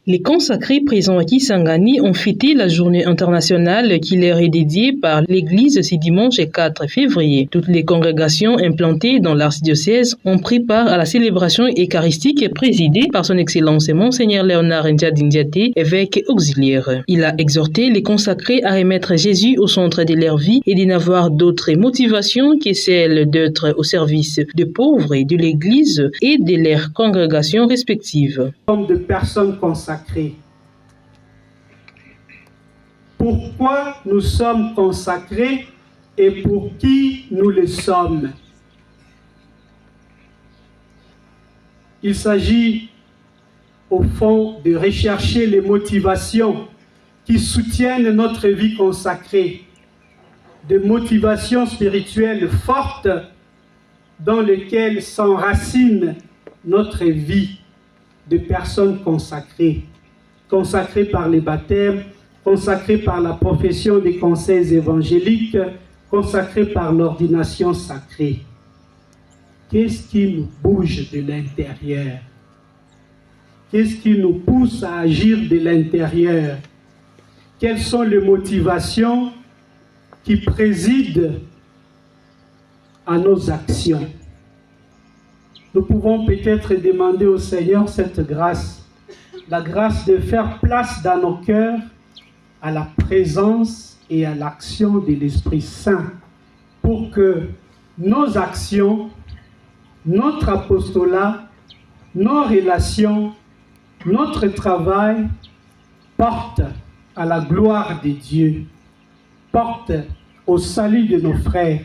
Les consacrés présents à Kisangani ont fêté la journée internationale qui leur est dédiée par l'Église ce dimanche 4 février. Toutes les congrégations implantées dans l'archidiocèse ont pris part à la célébration eucharistique présidée par son Excellence Monseigneur Léonard Ndiadindiaté, évêque auxiliaire. Il a exhorté les consacrés à remettre Jésus au centre de leur vie et de n'avoir d'autre motivation que celle d'être au service des pauvres et de l'Église et de leurs congrégations respectives. Comme de personnes consacrées. Pourquoi nous sommes consacrés et pour qui nous le sommes? Il s'agit au fond de rechercher les motivations qui soutiennent notre vie consacrée, des motivations spirituelles fortes dans lesquelles s'enracine notre vie de personnes consacrées, consacrées par les baptêmes, consacrées par la profession des conseils évangéliques, consacrées par l'ordination sacrée. Qu'est-ce qui nous bouge de l'intérieur? Qu'est-ce qui nous pousse à agir de l'intérieur? Quelles sont les motivations qui président à nos actions? Nous pouvons peut-être demander au Seigneur cette grâce, la grâce de faire place dans nos cœurs à la présence et à l'action de l'Esprit Saint pour que nos actions, notre apostolat, nos relations, notre travail portent à la gloire de Dieu, portent au salut de nos frères,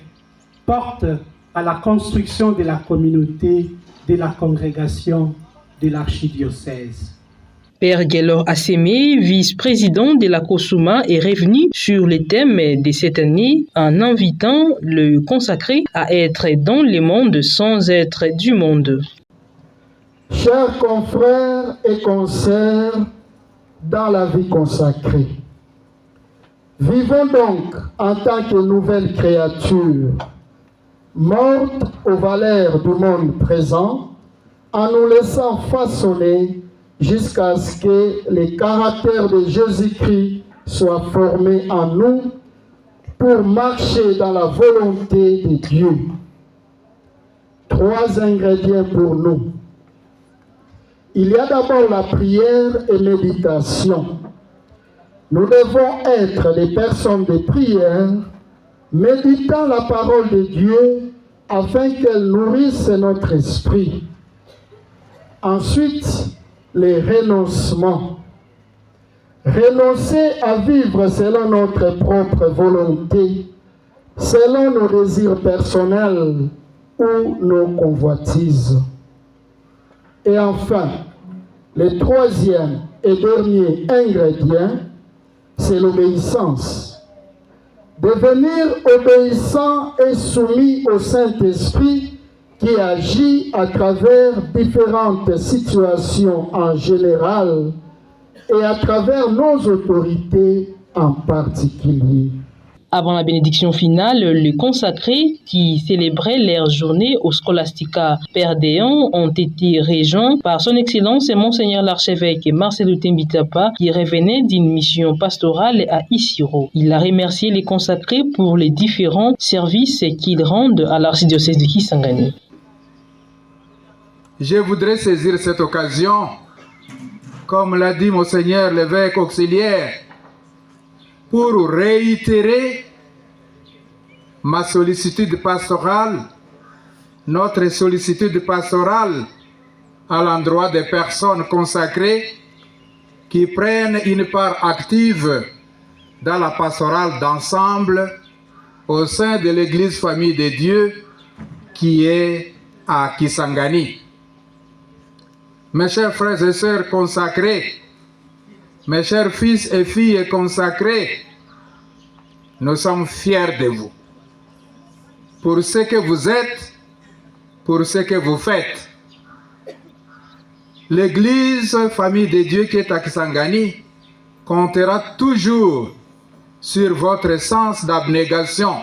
portent à la construction de la communauté, de la congrégation de l'archidiocèse. Père Guélor Assémé, vice-président de la COSUMA, est revenu sur le thème de cette année en invitant le consacré à être dans le monde sans être du monde. Chers confrères et consoeurs dans la vie consacrée, vivons donc en tant que nouvelles créatures, mortes aux valeurs du monde présent, en nous laissant façonner jusqu'à ce que les caractères de Jésus-Christ soient formés en nous pour marcher dans la volonté de Dieu. 3 ingrédients pour nous. Il y a d'abord la prière et méditation. Nous devons être des personnes de prière, méditant la parole de Dieu afin qu'elle nourrisse notre esprit. Ensuite, les renoncements. Renoncer à vivre selon notre propre volonté, selon nos désirs personnels ou nos convoitises. Et enfin, le 3e et dernier ingrédient, c'est l'obéissance. Devenir obéissant et soumis au Saint-Esprit qui agit à travers différentes situations en général et à travers nos autorités en particulier. Avant la bénédiction finale, les consacrés qui célébraient leur journée au Scholastica Perdéon ont été régents par son Excellence Monseigneur l'archevêque Marcelo Tembitapa qui revenait d'une mission pastorale à Isiro. Il a remercié les consacrés pour les différents services qu'ils rendent à l'archidiocèse de Kisangani. Je voudrais saisir cette occasion, comme l'a dit Monseigneur l'évêque auxiliaire, pour réitérer ma sollicitude pastorale, notre sollicitude pastorale à l'endroit des personnes consacrées qui prennent une part active dans la pastorale d'ensemble au sein de l'Église Famille de Dieu qui est à Kisangani. Mes chers frères et sœurs consacrés, mes chers fils et filles consacrés, nous sommes fiers de vous. Pour ce que vous êtes, pour ce que vous faites. L'Église Famille de Dieu qui est à Kisangani comptera toujours sur votre sens d'abnégation,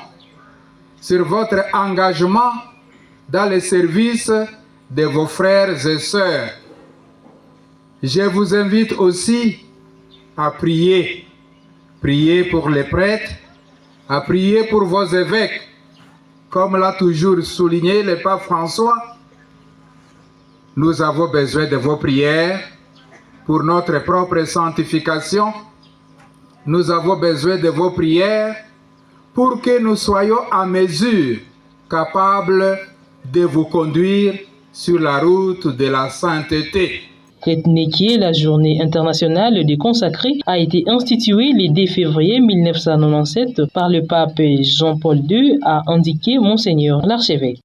sur votre engagement dans le service de vos frères et sœurs. Je vous invite aussi à prier. Priez pour les prêtres, à prier pour vos évêques. Comme l'a toujours souligné le pape François, nous avons besoin de vos prières pour notre propre sanctification. Nous avons besoin de vos prières pour que nous soyons à mesure, capables de vous conduire sur la route de la sainteté. Cette année, la journée internationale des consacrés a été instituée le 2 février 1997 par le pape Jean-Paul II, a indiqué Monseigneur l'archevêque.